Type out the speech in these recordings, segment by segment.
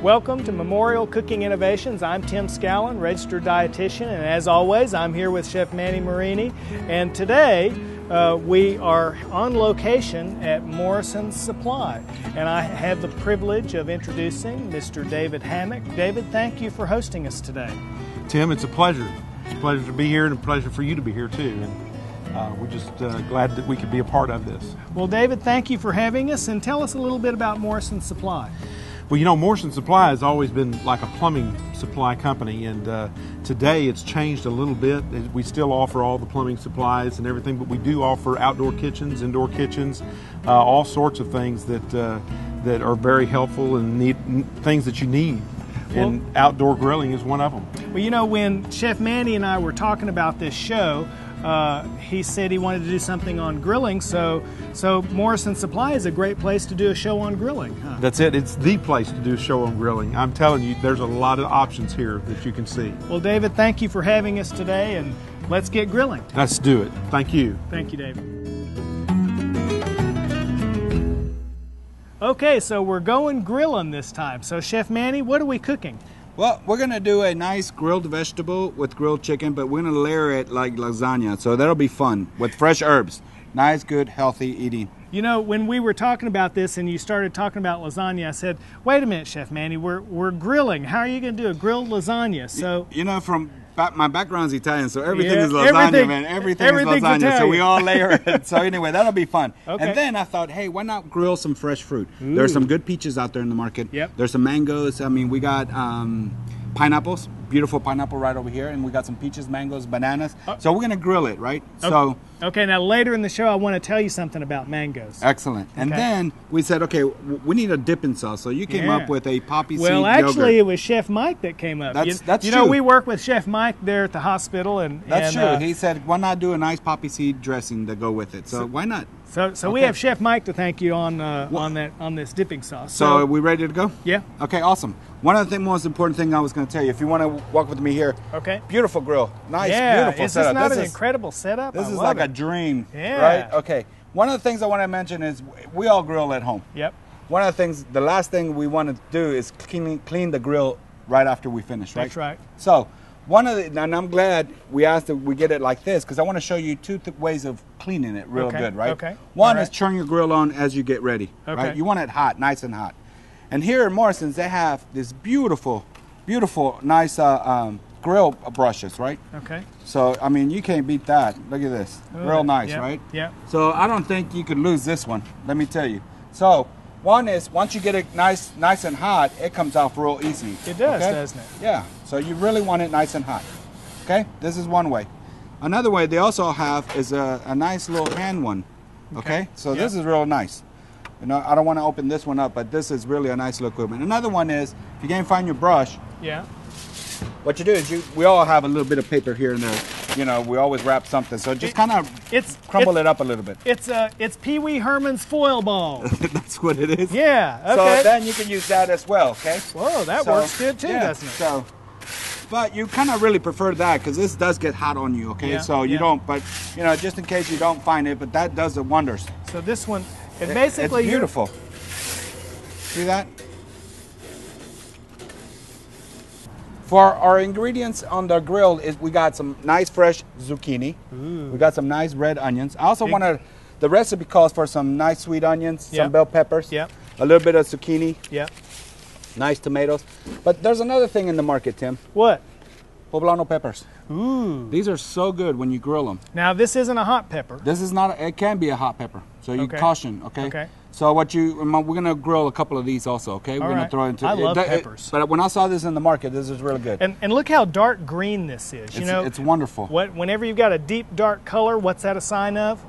Welcome to Memorial Cooking Innovations. I'm Tim Scallon, registered dietitian, and as always, I'm here with Chef Manny Marini. And today, we are on location at Morrison's Supply, and I have the privilege of introducing Mr. David Hammock. David, thank you for hosting us today. Tim, it's a pleasure. It's a pleasure to be here and a pleasure for you to be here too. And we're just glad that we could be a part of this. Well, David, thank you for having us, and tell us a little bit about Morrison's Supply. Well, you know, Morrison's Supply has always been like a plumbing supply company, and today it's changed a little bit. We still offer all the plumbing supplies and everything, but we do offer outdoor kitchens, indoor kitchens, all sorts of things that are very helpful and things that you need. And outdoor grilling is one of them. Well, you know, when Chef Manny and I were talking about this show, he said he wanted to do something on grilling, so Morrison's Supply is a great place to do a show on grilling. Huh? That's it. It's the place to do a show on grilling. I'm telling you, there's a lot of options here that you can see. Well, David, thank you for having us today, and let's get grilling. Let's do it. Thank you. Thank you, David. Okay, so we're going grilling this time. So, Chef Manny, what are we cooking? Well, we're going to do a nice grilled vegetable with grilled chicken, but we're going to layer it like lasagna, so that'll be fun with fresh herbs. Nice, good, healthy eating. You know, when we were talking about this and you started talking about lasagna, I said, wait a minute, Chef Manny, we're grilling. How are you going to do a grilled lasagna? So, you know, my background's Italian, so everything is lasagna, man. Everything is lasagna, Italian. So we all layer it. So anyway, that'll be fun. Okay. And then I thought, hey, why not grill some fresh fruit? There's some good peaches out there in the market. Yep. There's some mangoes. I mean, we got pineapples, beautiful pineapple right over here, and we got some peaches, mangoes, bananas. So we're gonna grill it, right? Okay. Okay, now later in the show, I want to tell you something about mangoes. Excellent. And then we said, okay, we need a dipping sauce. So you came up with a poppy seed Well, yogurt. actually, it was Chef Mike that came up. That's you true. know, we work with Chef Mike there at the hospital, and that's true. He said, why not do a nice poppy seed dressing to go with it? So why not? So we have Chef Mike to thank you on this dipping sauce. So are we ready to go? Yeah. Okay, awesome. One of the most important thing I was going to tell you, if you want to walk with me here. Okay. Beautiful grill. Nice, beautiful is setup. This not an incredible setup? This is like a dream, yeah. right? Okay. One of the things I want to mention is we all grill at home. Yep. One of the things, the last thing we want to do is clean the grill right after we finish, right? That's right. So and I'm glad we asked that we get it like this because I want to show you two ways of cleaning it real good, right? Okay. One is turn your grill on as you get ready, okay. right? You want it hot, nice and hot. And here at Morrison's, they have this beautiful, nice grill brushes, right? Okay. So, I mean, you can't beat that. Look at this. Real nice, right? Yeah. So, I don't think you could lose this one, let me tell you. So, one is, once you get it nice and hot, it comes off real easy. It does, doesn't it? Yeah. So, you really want it nice and hot. Okay? This is one way. Another way they also have is a nice little hand one. Okay? So, this is real nice. You know, I don't want to open this one up, but this is really a nice little equipment. Another one is, if you can't find your brush, what you do is we all have a little bit of paper here and there. You know, we always wrap something, so just kind of crumble it up a little bit. It's Pee Wee Herman's foil ball. That's what it is. Yeah. Okay. So then you can use that as well. Okay. Whoa, that works good too, doesn't it? So, but you kind of really prefer that because this does get hot on you. Okay. Yeah, so you don't, but you know, just in case you don't find it, but that does the wonders. So this one. And basically, it's beautiful. See that? For our ingredients on the grill, we got some nice fresh zucchini. Ooh. We got some nice red onions. I also wanted, the recipe calls for some nice sweet onions, some bell peppers, a little bit of zucchini, nice tomatoes. But there's another thing in the market, Tim. What? Poblano peppers. Ooh. These are so good when you grill them. Now, this isn't a hot pepper. This is not, it can be a hot pepper. So you caution, okay? Okay. So we're going to grill a couple of these also, okay? We're going to throw it into. I love peppers. But when I saw this in the market, this is really good. And look how dark green this is. You know, it's wonderful. Whenever you've got a deep dark color, what's that a sign of?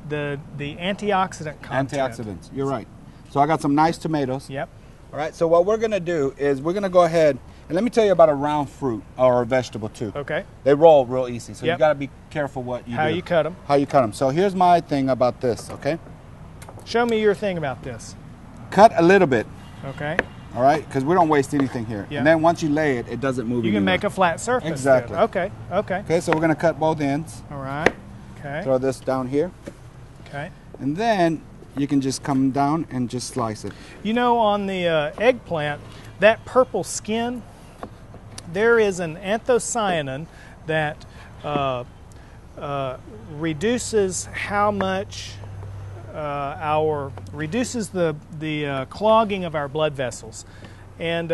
The antioxidant content. Antioxidants. You're right. So I got some nice tomatoes. Yep. All right. So what we're going to do is we're going to go ahead and let me tell you about a round fruit or a vegetable too. Okay. They roll real easy, so you got to be careful what you do. How you cut them. How you cut them. So here's my thing about this. Okay. Show me your thing about this. Cut a little bit. Okay. All right, because we don't waste anything here. Yeah. And then once you lay it, it doesn't move. You can make a flat surface. Exactly. Then. Okay. Okay. Okay, so we're going to cut both ends. All right. Okay. Throw this down here. Okay. And then you can just come down and just slice it. You know, on the eggplant, that purple skin, there is an anthocyanin that reduces how much reduces the clogging of our blood vessels, and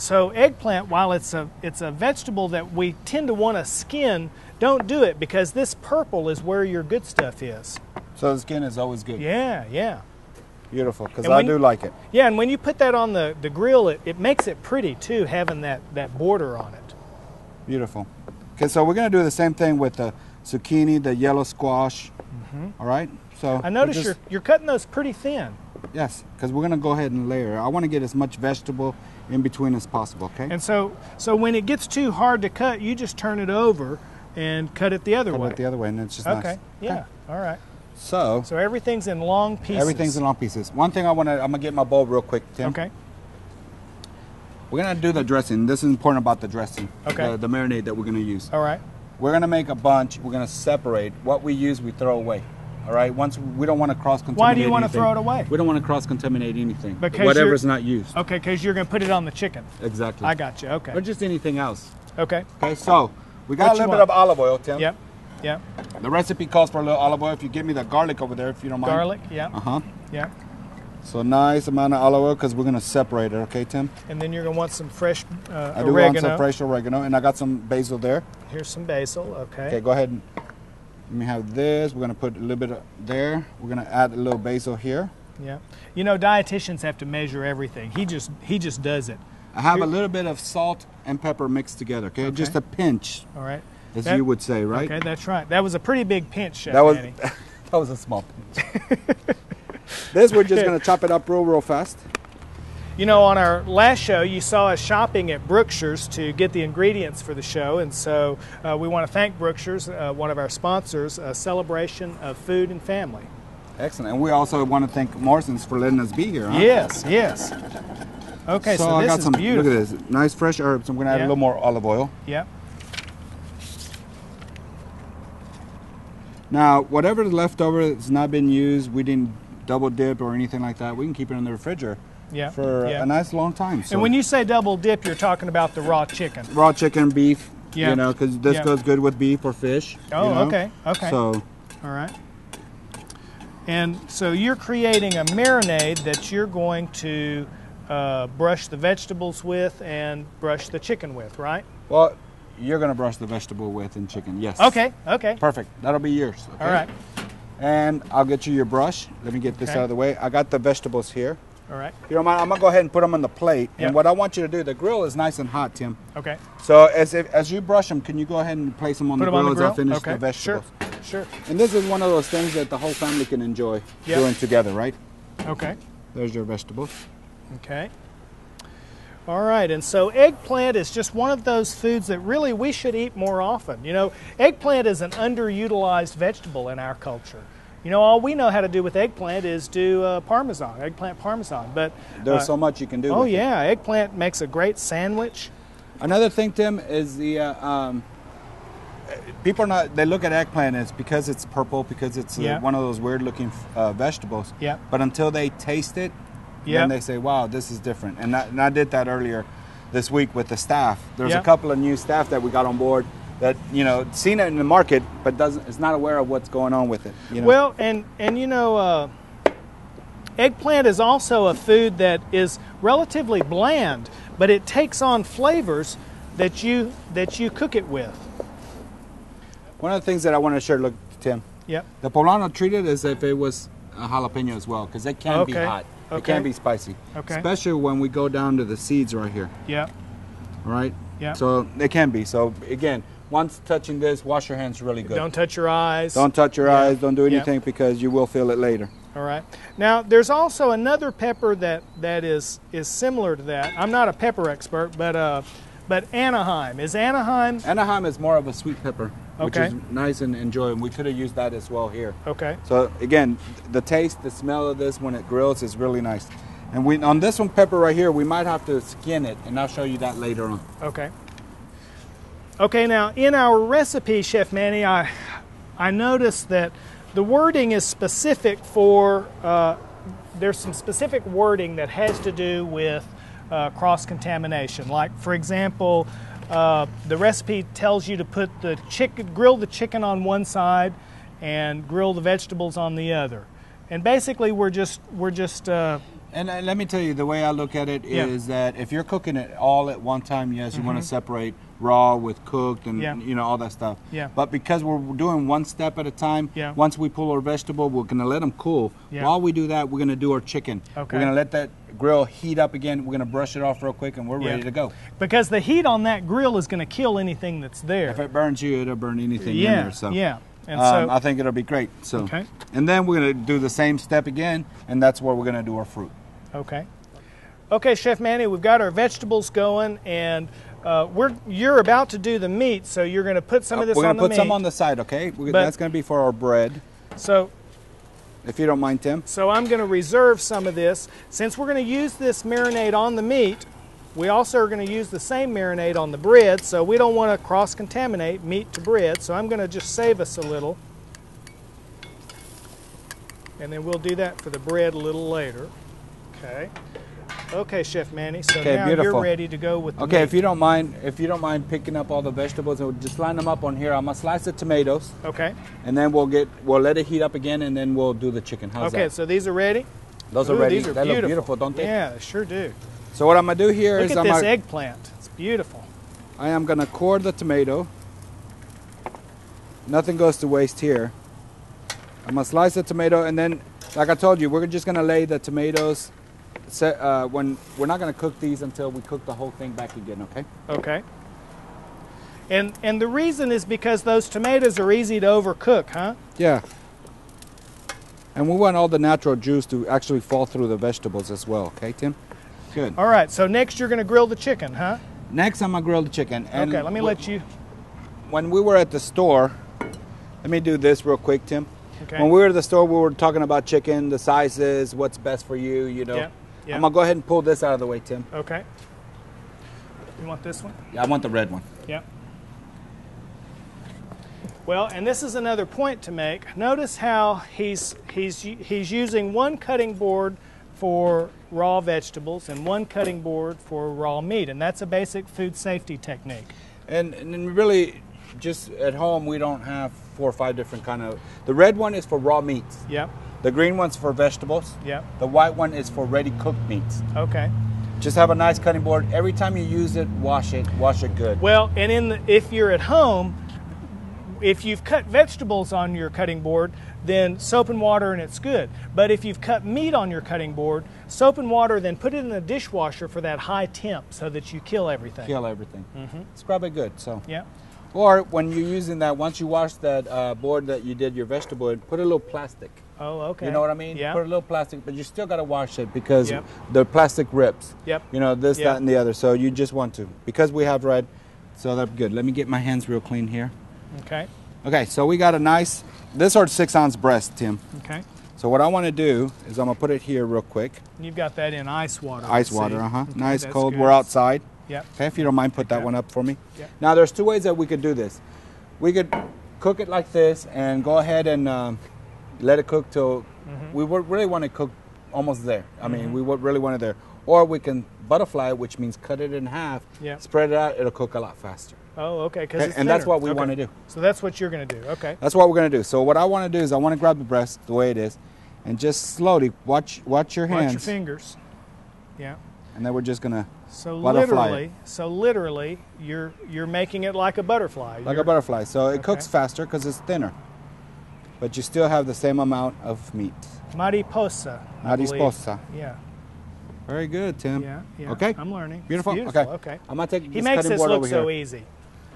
so eggplant, while it's a vegetable that we tend to want to skin, don't do it because this purple is where your good stuff is. So the skin is always good. Yeah, yeah. Beautiful, because I do like it. Yeah, and when you put that on the grill, it makes it pretty too, having that border on it. Beautiful. Okay, so we're going to do the same thing with the zucchini, the yellow squash. All right. So I notice you're cutting those pretty thin. Yes, because we're going to go ahead and layer. I want to get as much vegetable in between as possible. Okay. And so when it gets too hard to cut, you just turn it over and cut it the other way. Cut it the other way, and it's just okay. nice. Yeah. Okay. All right. So everything's in long pieces. Everything's in long pieces. One thing I'm gonna get my bowl real quick, Tim. Okay. We're gonna do the dressing. This is important about the dressing. Okay. The marinade that we're gonna use. All right. We're gonna make a bunch. We're gonna separate. What we use, we throw away. All right. Once we don't want to cross-contaminate. Why do you want to anything. throw it away? We don't want to cross-contaminate anything. Because whatever's not used. Okay, because you're going to put it on the chicken. Exactly. I got you. Okay. Or just anything else. Okay. Okay. So we got What a you little bit want? of olive oil, Tim. Yep. Yep. The recipe calls for a little olive oil. If you give me the garlic over there, if you don't mind. Garlic. Yeah. Yeah. So nice amount of olive oil because we're gonna separate it. Okay, Tim. And then you're going to want some fresh I do oregano. want some fresh oregano, and I got some basil there. Here's some basil. Okay. Okay, go ahead and let me have this. We're gonna put a little bit of there. We're gonna add a little basil here. Yeah. You know, dietitians have to measure everything. He just does it. I have a little bit of salt and pepper mixed together. Okay, just a pinch, All right. as you would say, right? Okay, that's right. That was a pretty big pinch, Chef That was Manny. that was a small pinch. This we're just gonna chop it up real fast. You know, on our last show, you saw us shopping at Brookshire's to get the ingredients for the show, and so we want to thank Brookshire's, one of our sponsors, a celebration of food and family. Excellent, and we also want to thank Morrison's for letting us be here. Huh? Yes, yes. Okay, so I this got is some. beautiful. Look at this, nice fresh herbs. I'm gonna add a Yeah. little more olive oil. Yep. Now, whatever's left over that's not been used, we didn't double dip or anything like that. We can keep it in the refrigerator Yeah. for yeah. a nice long time. So And when you say double dip, you're talking about the raw chicken. raw chicken, beef, Yeah. you know, because this Yeah. goes good with beef or fish. Oh, you know? okay, okay. So All right. And so you're creating a marinade that you're going to brush the vegetables with and brush the chicken with, right? well, you're gonna brush the vegetable with and chicken. Yes. Okay, okay. Perfect. That'll be yours. Okay? All right, And I'll get you your brush. Let me get this Okay. out of the way. I got the vegetables here. all right. If you don't mind, I'm gonna go ahead and put them on the plate. Yep. And what I want you to do, the grill is nice and hot, Tim. Okay. So as you brush them, can you go ahead and place them on Put the them on grill the grill? as I finish Okay, the vegetables? Sure. And this is one of those things that the whole family can enjoy Yep. doing together, right? Okay. There's your vegetables. Okay. All right, and so eggplant is just one of those foods that really we should eat more often. You know, eggplant is an underutilized vegetable in our culture. You know, all we know how to do with eggplant is do eggplant parmesan. But There's so much you can do. oh with it. yeah, eggplant makes a great sandwich. Another thing, Tim, is the people are not. They look at eggplant as because it's purple, because it's Yeah. one of those weird-looking vegetables. Yeah. But until they taste it, Yeah. then they say, "Wow, this is different." And I did that earlier this week with the staff. There's Yeah. a couple of new staff that we got on board that seen it in the market, but is not aware of what's going on with it. You know? Well, and you know, eggplant is also a food that is relatively bland, but it takes on flavors that you cook it with. one of the things that I want to share, look, Tim, Yep. the poblano treated as if it was a jalapeno as well, because they can be Okay. hot. It Okay. can be spicy. Okay. Especially when we go down to the seeds right here. Yep. All right? Yeah. So they can be. So again, once touching this, wash your hands really good. Don't touch your eyes. Don't touch your Yeah. eyes. Don't do Yeah. anything because you will feel it later. All right. Now, there's also another pepper that is similar to that. I'm not a pepper expert, but Anaheim. Is Anaheim? Anaheim is more of a sweet pepper, which Okay. is nice and enjoyable. We could have used that as well here. Okay. So again, the taste, the smell of this when it grills is really nice. And on this one pepper right here, we might have to skin it, and I'll show you that later on. Okay. Okay, now in our recipe, Chef Manny, I noticed that The wording is specific for, there's some specific wording that has to do with cross-contamination. Like, for example, the recipe tells you to put grill the chicken on one side and grill the vegetables on the other. And basically we're just and let me tell you, the way I look at it is that if you're cooking it all at one time, yes, you want to separate raw with cooked and you know, all that stuff. Yeah. But because we're doing one step at a time, once we pull our vegetable, we're going to let them cool. While we do that, we're going to do our chicken. Okay. We're going to let that grill heat up again. We're going to brush it off real quick, and we're ready to go. Because the heat on that grill is going to kill anything that's there. If it burns you, it'll burn anything in there. So. And so I think it'll be great. So, and then we're going to do the same step again, and that's where we're going to do our fruit. Okay. Okay, Chef Manny, we've got our vegetables going, and you're about to do the meat, so you're going to put some of this on the meat. We're going to put some on the side, okay? That's going to be for our bread. So, if you don't mind, Tim. So I'm going to reserve some of this. Since we're going to use this marinade on the meat, we also are going to use the same marinade on the bread, so we don't want to cross-contaminate meat to bread, so I'm going to just save us a little. And then we'll do that for the bread a little later. Okay. Okay, Chef Manny, so now you're ready to go with the meat. if you don't mind picking up all the vegetables, and just line them up on here. I'm going to slice the tomatoes. Okay. And then we'll let it heat up again, and then we'll do the chicken. How's that? Okay, so these are ready? Those are ready. These are they look beautiful, don't they? Yeah, they sure do. So what I'm going to do here is look at this eggplant. It's beautiful. I am going to core the tomato. Nothing goes to waste here. I'm going to slice the tomato, and then, like I told you, we're just going to lay the tomatoes. When we're not going to cook these until we cook the whole thing back again, okay? Okay. And the reason is because those tomatoes are easy to overcook, huh? Yeah. And we want all the natural juice to actually fall through the vegetables as well, okay, Tim? Good. All right, so next you're going to grill the chicken, huh? Next I'm going to grill the chicken. And okay, let me let you... When we were at the store, let me do this real quick, Tim. Okay. When we were at the store, we were talking about chicken, the sizes, what's best for you, you know. Yeah. Yeah. I'm going to go ahead and pull this out of the way, Tim. Okay. You want this one? Yeah, I want the red one. Yeah. Well, and this is another point to make. Notice how he's using one cutting board for raw vegetables and one cutting board for raw meat, and that's a basic food safety technique. And really, just at home, we don't have 4 or 5 different kind of... The red one is for raw meats. Yep. The green one's for vegetables. Yep. The white one is for ready cooked meats. Okay. Just have a nice cutting board. Every time you use it, wash it good. Well, and if you're at home, if you've cut vegetables on your cutting board, then soap and water and it's good. But if you've cut meat on your cutting board, soap and water, then put it in the dishwasher for that high temp so that you kill everything. Kill everything. Scrub it good. So. Yeah. Or when you're using that, once you wash that board that you did your vegetable in, put a little plastic. Oh, okay. You know what I mean? Yeah. Put a little plastic, but you still got to wash it because the plastic rips. Yep. You know, this, that, and the other. So you just want to. Because we have red, so that's good. Let me get my hands real clean here. Okay. Okay, so we got a nice, this are 6-ounce breast, Tim. Okay. So what I want to do is I'm going to put it here real quick. You've got that in ice water. Ice water, Okay, nice, cold. good. We're outside. Yep. Okay, if you don't mind, put that one up for me. Yep. Now, there's 2 ways that we could do this. We could cook it like this and go ahead and let it cook till we would really want to cook almost there. I mean, we would really want it there. Or we can butterfly it, which means cut it in half, spread it out, it'll cook a lot faster. Oh, okay. Because and that's what we want to do. So that's what you're going to do. Okay. That's what we're going to do. So what I want to do is I want to grab the breast the way it is and just slowly watch your hands. Watch your fingers. Yeah. And then we're just going to literally, you're making it like a butterfly. Like a butterfly. So it cooks faster because it's thinner. But you still have the same amount of meat. Mariposa. Mariposa. Yeah. Very good, Tim. Yeah. Okay. I'm learning. Beautiful. Okay. I'm going to take He this makes cutting this board look over so here. easy.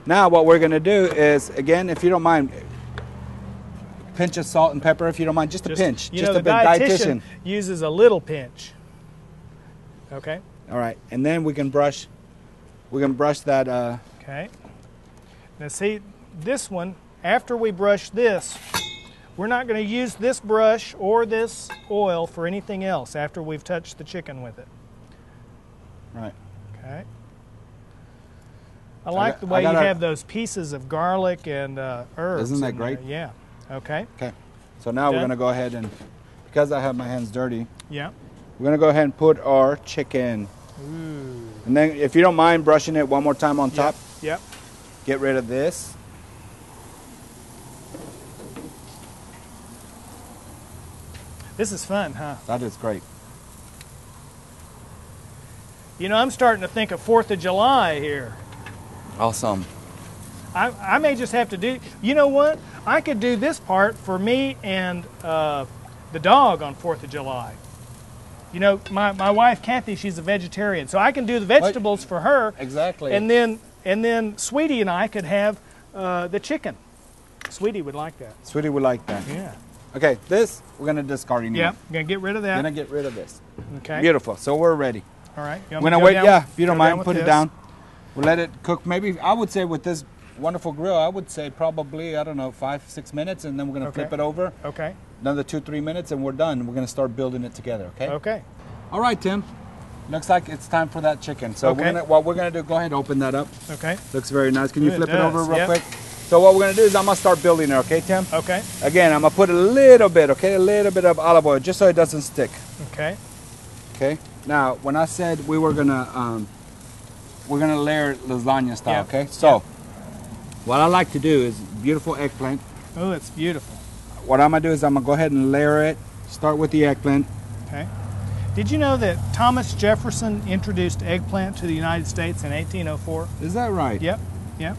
Now what we're going to do is, again, if you don't mind, pinch of salt and pepper, if you don't mind, just a pinch. You just know, a the bit. dietitian uses a little pinch. Okay. All right, and then we can brush that. Okay. Now see, this one, after we brush this, we're not going to use this brush or this oil for anything else after we've touched the chicken with it. Right. Okay. I like the way you have those pieces of garlic and herbs. Isn't that great? Yeah. Okay. Okay. So now we're Done. gonna go ahead and, because I have my hands dirty, Yeah. we're gonna go ahead and put our chicken. Ooh. And then if you don't mind brushing it one more time on top, Yep. get rid of this. This is fun, huh? That is great. You know, I'm starting to think of 4th of July here. Awesome. I may just have to do, you know what? I could do this part for me and the dog on 4th of July. You know, my wife, Kathy, she's a vegetarian, so I can do the vegetables for her. Exactly. And then Sweetie and I could have the chicken. Sweetie would like that. Sweetie would like that. Yeah. Okay, this we're gonna discard. Yep, gonna get rid of that. Gonna get rid of this. Okay. Beautiful. So we're ready. All right. You We're want me gonna to go wait. down- Yeah, if you don't go down mind, with put it this? down. We'll let it cook. Maybe I would say with this wonderful grill, I would say probably, I don't know, 5-6 minutes, and then we're gonna Okay. flip it over. Okay. Another 2-3 minutes, and we're done. We're gonna start building it together. Okay. Okay. All right, Tim. Looks like it's time for that chicken. So Okay. what we're gonna do? Go ahead, and open that up. Okay. Looks very nice. Can you It flip it does, over real yep. quick? So what we're gonna do is I'm gonna start building it. Okay, Tim. Okay. Again, I'm gonna put a little bit. Okay, a little bit of olive oil, just so it doesn't stick. Okay. Okay. Now, when I said we're gonna layer lasagna style. Yep. Okay. So, what I like to do is beautiful eggplant. Oh, it's beautiful. What I'm gonna do is I'm gonna go ahead and layer it. Start with the eggplant. Okay. Did you know that Thomas Jefferson introduced eggplant to the United States in 1804? Is that right? Yep. Yep.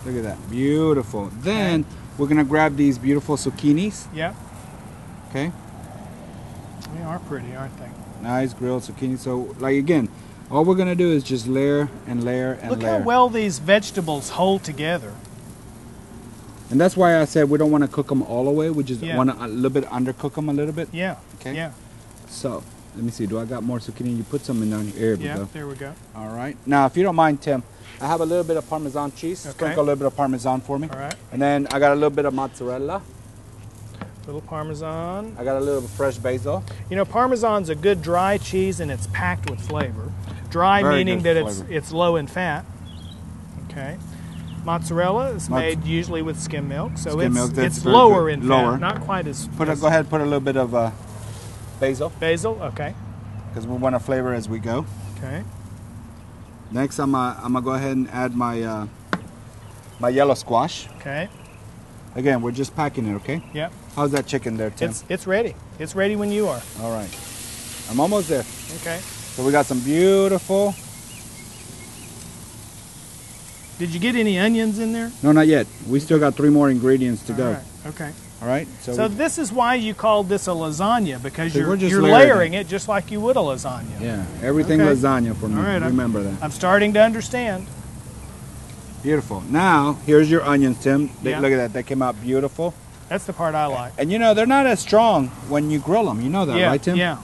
Look at that. Beautiful. Then we're gonna grab these beautiful zucchinis. Yep. Okay. They are pretty, aren't they? Nice grilled zucchini. So, like again, all we're gonna do is just layer and layer and Look layer. how well these vegetables hold together. And that's why I said we don't want to cook them all the way. We just Yeah. want to a little bit undercook them a little bit. Yeah. Okay. Yeah. So, let me see. Do I got more zucchini? You put some in down here. There we Yeah. go. There we go. All right. Now, if you don't mind, Tim, I have a little bit of Parmesan cheese. Okay. Sprinkle a little bit of Parmesan for me. All right. And then I got a little bit of mozzarella. Little Parmesan. I got a little fresh basil. You know, Parmesan's a good dry cheese and it's packed with flavor. Dry Very meaning good that flavor. it's low in fat. Okay. Mozzarella is made usually with skim milk, so Skim milk, that's it's very lower good. in Lower. fat, not quite as. Go ahead, put a little bit of basil Basil. Okay. because we want to flavor as we go. Okay. Next, I'm gonna go ahead and add my my yellow squash. Okay. Again, we're just packing it. Okay. Yep. How's that chicken there, Tim? It's ready. It's ready when you are. All right. I'm almost there. Okay. So we got some beautiful. Did you get any onions in there? No, not yet. We still got 3 more ingredients to go. All right. Okay. All right. So this is why you called this a lasagna, because So we're you're just layering layering it just like you would a lasagna. yeah, everything Okay. lasagna for me. All right, Remember that. I'm starting to understand. Beautiful. Now, here's your onions, Tim. Yeah. Look at that. They came out beautiful. That's the part I like. And you know, they're not as strong when you grill them. You know that, Yeah. right, Tim? Yeah.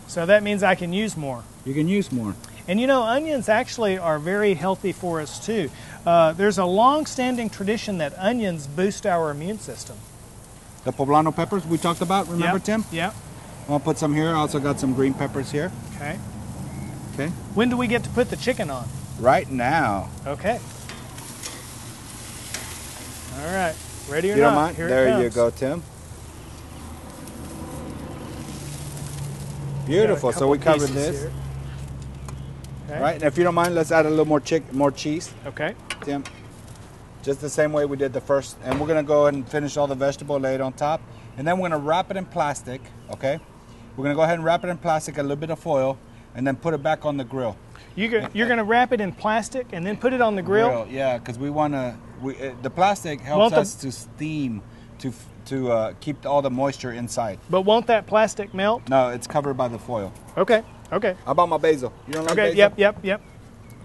So that means I can use more. You can use more. And you know, onions actually are very healthy for us too. There's a long-standing tradition that onions boost our immune system. The poblano peppers we talked about, remember, Yep. Tim? Yep. I'll put some here. I also got some green peppers here. Okay. Okay. When do we get to put the chicken on? Right now. Okay. All right. Ready or You don't not? mind? Here it There you comes. go, Tim. Got a Beautiful. So couple we covered pieces this. here. Okay. Right, and if you don't mind, let's add a little more cheese, Okay. Tim. Just the same way we did the first. And we're gonna go ahead and finish all the vegetable, lay it on top. And then we're gonna wrap it in plastic, okay? We're gonna go ahead and wrap it in plastic, a little bit of foil, and then put it back on the grill. You're going to wrap it in plastic and then put it on the grill? Yeah, because we wanna, the plastic helps Won't the- us to steam, to keep all the moisture inside. But won't that plastic melt? No, it's covered by the foil. Okay. Okay. How about my basil? You don't like Okay. basil? Yep.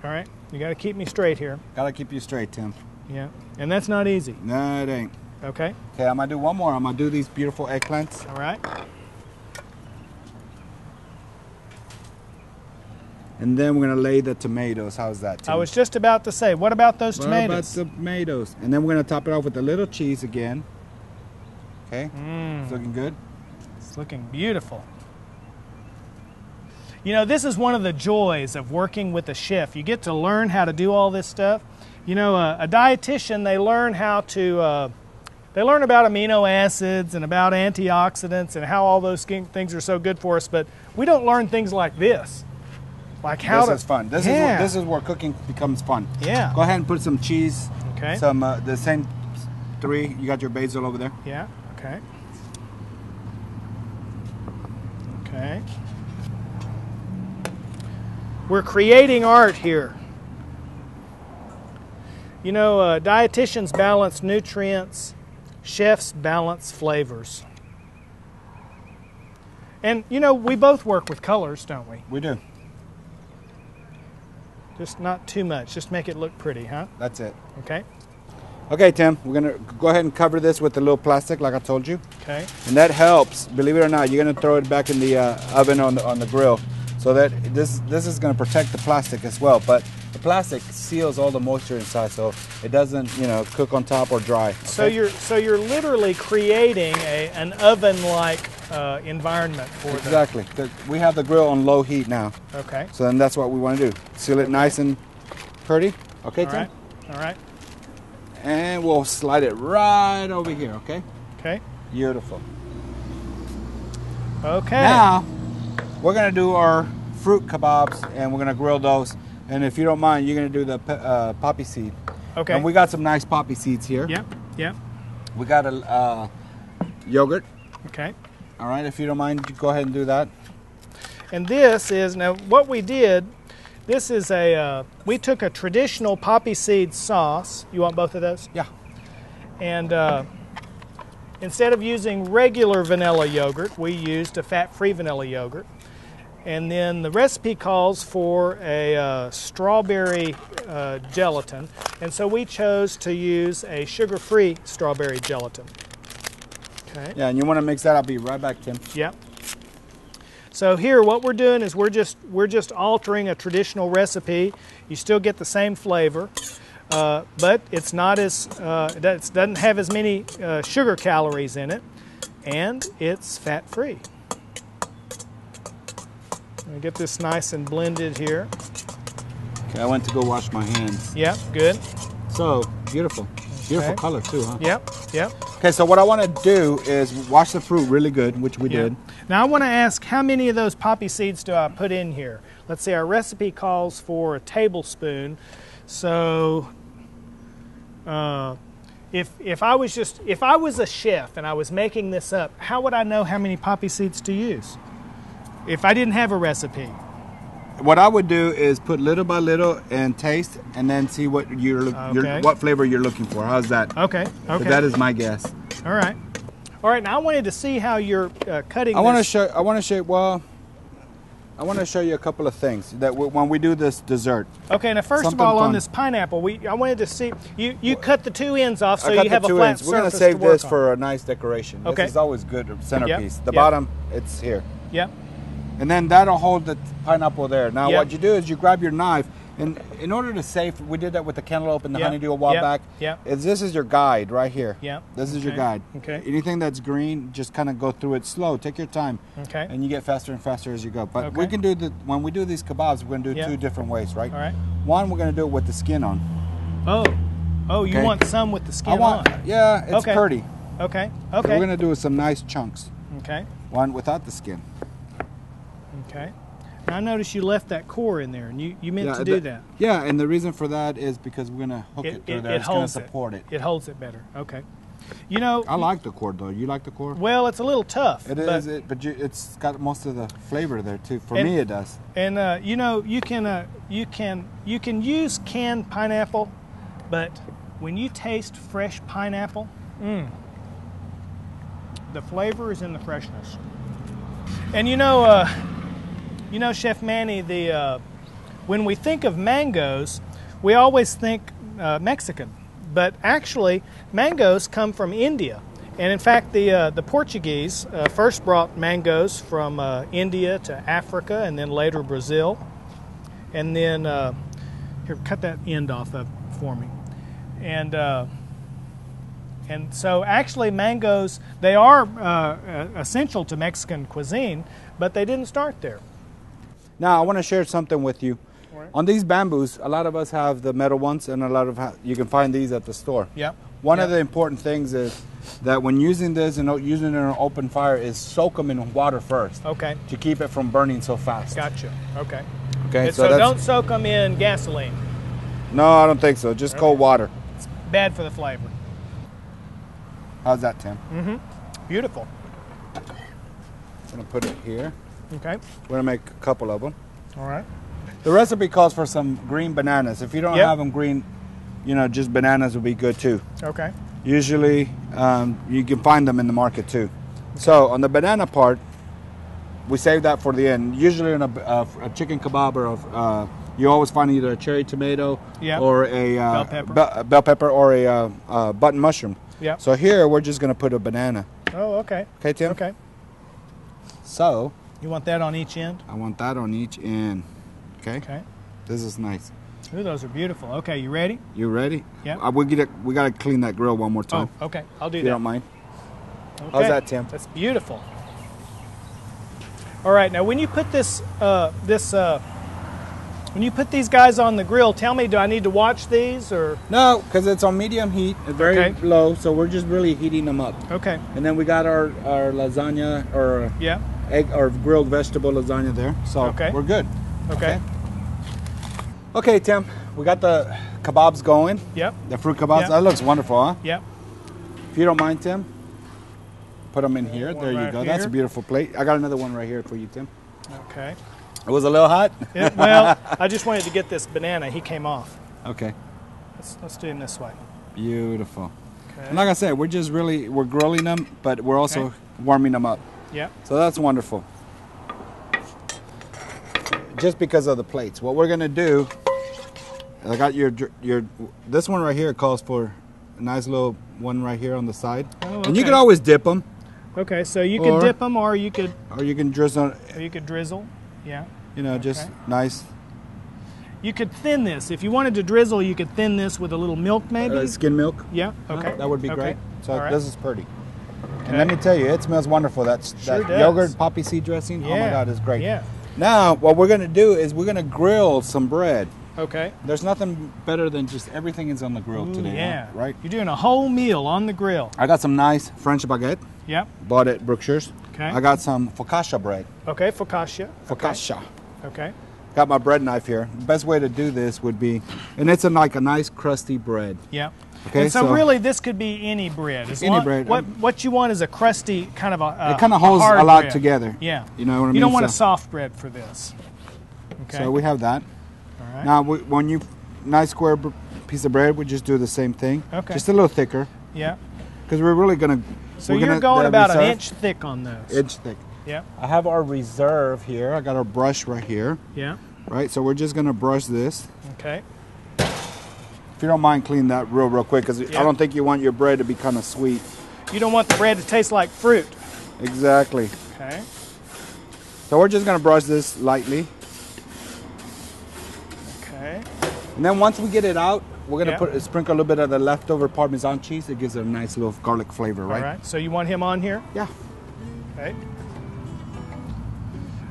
All right. You got to keep me straight here. Gotta keep you straight, Tim. Yeah. And that's not easy. No, it ain't. Okay. Okay, I'm gonna do one more. I'm gonna do these beautiful eggplants. All right. And then we're gonna lay the tomatoes. How's that, Tim? I was just about to say, what about those What tomatoes? about the tomatoes? And then we're gonna top it off with a little cheese again. Okay, it's looking good. It's looking beautiful. You know, this is one of the joys of working with a chef. You get to learn how to do all this stuff. You know, a dietitian, they learn how to they learn about amino acids and about antioxidants and how all those things are so good for us, but we don't learn things like this. Like how this is fun. This is where cooking becomes fun. Yeah. Go ahead and put some cheese. Okay. Some the same 3. You got your basil over there. Yeah. Okay. Okay. We're creating art here. You know, dietitians balance nutrients, chefs balance flavors. And you know, we both work with colors, don't we? We do. Just not too much. Just make it look pretty, huh? That's it. Okay. Okay, Tim, we're gonna go ahead and cover this with a little plastic, like I told you. Okay. And that helps. Believe it or not, you're gonna throw it back in the oven on the grill, so that this is gonna protect the plastic as well. But the plastic seals all the moisture inside, so it doesn't, you know, cook on top or dry. Okay? So you're literally creating an oven-like environment for them. Exactly. We have the grill on low heat now. Okay. So then that's what we want to do. Seal it nice and pretty. Okay, All Tim? right. All right. And we'll slide it right over here, okay? Okay. Beautiful. Okay. Now, we're going to do our fruit kebabs, and we're going to grill those. And if you don't mind, you're going to do the poppy seed. Okay. And we got some nice poppy seeds here. Yep. Yep. We got a yogurt. Okay. All right, if you don't mind, you go ahead and do that. And this is, now what we did, this is we took a traditional poppy seed sauce. You want both of those? Yeah. And instead of using regular vanilla yogurt, we used a fat-free vanilla yogurt. And then the recipe calls for a strawberry gelatin. And so we chose to use a sugar-free strawberry gelatin. Okay. Yeah, and you want to mix that. I'll be right back, Tim. Yep. So here what we're doing is we're just altering a traditional recipe. You still get the same flavor, but it's not as it doesn't have as many sugar calories in it, and it's fat-free. Let me get this nice and blended here. Okay, I went to go wash my hands. Yep, good. So, beautiful. Beautiful Okay. color too, huh? Yep, yep. Okay, so what I want to do is wash the fruit really good, which we Yeah. did. Now I want to ask, how many of those poppy seeds do I put in here? Let's see, our recipe calls for a tablespoon. So if I was a chef and I was making this up, how would I know how many poppy seeds to use if I didn't have a recipe? What I would do is put little by little and taste, and then see what what flavor you're looking for. How's that? Okay. So Okay. that is my guess. All right. All right. Now I wanted to see how you're cutting. I want to this. show. I want to show you a couple of things that when we do this dessert. Okay. Now first Something of all, on fun. this pineapple, I wanted to see you cut the two ends off so I cut you have the a two flat ends. We're surface gonna save to work this on. for a nice decoration. Okay. This is always good centerpiece. Yep. The Yep. bottom, it's here. Yep. And then that'll hold the pineapple there. Now Yep. what you do is you grab your knife, and in order to save, we did that with the cantaloupe and the Yep. honeydew a while Yep. back. Yep. This is your guide right here. Yep. This is your Okay. guide. Okay. Anything that's green, just kind of go through it slow. Take your time. Okay. And you get faster and faster as you go. But Okay. we can do when we do these kebabs, we're gonna do Yep. two different ways, right? All right. One, we're gonna do it with the skin on. Oh, you Okay. want some with the skin I want, on? yeah, it's Okay. pretty. Okay. So Okay. we're gonna do some nice chunks. Okay. One without the skin. Okay. Now I noticed you left that core in there, and you meant to do the- that. Yeah, and the reason for that is because we're gonna hook it through there. It's gonna holds support it. It holds it better. Okay. You know, I like the core though. You like the core? well, it's a little tough. It is, but it's got most of the flavor there too. For And- me, it does. And you know, you can use canned pineapple, but when you taste fresh pineapple, the flavor is in the freshness. And you know, Chef Manny, when we think of mangoes, we always think Mexican, but actually, mangoes come from India. And in fact, the Portuguese first brought mangoes from India to Africa, and then later Brazil. And then here, cut that end off for me. And so actually, mangoes, they are essential to Mexican cuisine, but they didn't start there. Now, I want to share something with you. Right. On these bamboos, a lot of us have the metal ones, and a lot of you can find these at the store. Yep. One of the important things is that when using this and using it in an open fire is soak them in water first. Okay. To keep it from burning so fast. Gotcha. Okay. Okay. So don't soak them in gasoline. No, I don't think so. Just cold water. It's bad for the flavor. How's that, Tim? Mm-hmm. Beautiful. I'm gonna put it here. Okay. We're gonna make a couple of them. All right. The recipe calls for some green bananas. If you don't have them green, just bananas would be good too. Okay. Usually, you can find them in the market too. So on the banana part, we save that for the end. Usually in a chicken kebab or you always find either a cherry tomato or a bell pepper or a button mushroom. Yeah. So here we're just gonna put a banana. Oh, okay. Okay, Tim. Okay. So you want that on each end? I want that on each end. Okay. Okay. This is nice. Ooh, those are beautiful. Okay, you ready? You ready? Yeah. We gotta clean that grill one more time. Oh, okay. I'll do if that. you don't mind. Okay. How's that, Tim? That's beautiful. All right, now when you put when you put these guys on the grill, tell me, do I need to watch these or? No, because it's on medium heat, very low, so we're just really heating them up. Okay. And then we got our lasagna or egg or grilled vegetable lasagna there, so we're good. Okay. Okay, Tim, we got the kebabs going. Yep. The fruit kebabs. Yep. That looks wonderful, huh? Yep. If you don't mind, Tim, put them in here. There you right go. here. That's a beautiful plate. I got another one right here for you, Tim. Okay. It was a little hot. Well, I just wanted to get this banana. He came off. Okay. Let's do him this way. Beautiful. Okay. And like I said, we're grilling them, but we're also warming them up. Yeah. So that's wonderful. Just because of the plates. What we're gonna do, I got your this one right here calls for a nice little one right here on the side. Oh, okay. And you can always dip them. Okay, so you could dip them, or you could drizzle. Or you could drizzle. Yeah. Just nice. You could thin this. If you wanted to drizzle, you could thin this with a little milk, maybe. Skim milk. Yeah. Okay. That would be great. So right. this is pretty. Okay. And let me tell you, it smells wonderful. That yogurt poppy seed dressing. Yeah. Oh my God, it's great. Yeah. Now, what we're gonna do is we're gonna grill some bread. Okay. There's nothing better than just everything is on the grill today. Yeah. Right. You're doing a whole meal on the grill. I got some nice French baguette. Yep. Bought at Brookshire's. Okay. I got some focaccia bread. Okay, focaccia. Focaccia. Okay. Got my bread knife here. The best way to do this would be, and it's like a nice crusty bread. Yeah. Okay. And so really, this could be any bread. Any bread. What you want is a crusty kind of a. It kind of holds hard a lot bread. together. Yeah. You know what I mean? You don't want a soft bread for this. Okay. So we have that. All right. Now, when you nice square piece of bread, we just do the same thing. Okay. Just a little thicker. Yeah. Because we're really gonna. So you're going about an inch thick on those. Inch thick. Yeah. I have our reserve here. I got our brush right here. Yeah. Right. So we're just gonna brush this. Okay. If you don't mind, clean that real quick, because I don't think you want your bread to be kind of sweet. You don't want the bread to taste like fruit. Exactly. Okay. So we're just gonna brush this lightly. Okay. And then once we get it out, we're gonna sprinkle a little bit of the leftover Parmesan cheese. It gives it a nice little garlic flavor, right? All right. So you want him on here? Yeah. Okay.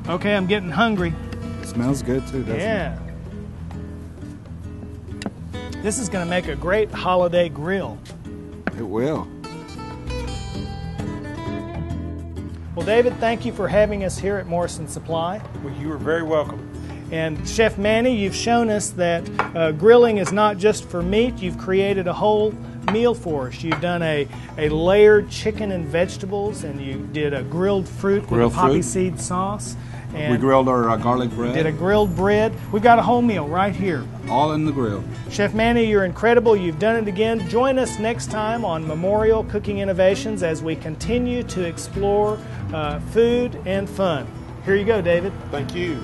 Okay, I'm getting hungry. It smells good too, doesn't it? This is going to make a great holiday grill. It will. Well, David, thank you for having us here at Morrison Supply. Well, you are very welcome. And Chef Manny, you've shown us that grilling is not just for meat. You've created a whole meal for us. You've done a layered chicken and vegetables, and you did a grilled fruit with a poppy seed sauce. And we grilled our garlic bread. Did a grilled bread. We've got a whole meal right here. All in the grill. Chef Manny, you're incredible. You've done it again. Join us next time on Memorial Cooking Innovations as we continue to explore food and fun. Here you go, David. Thank you.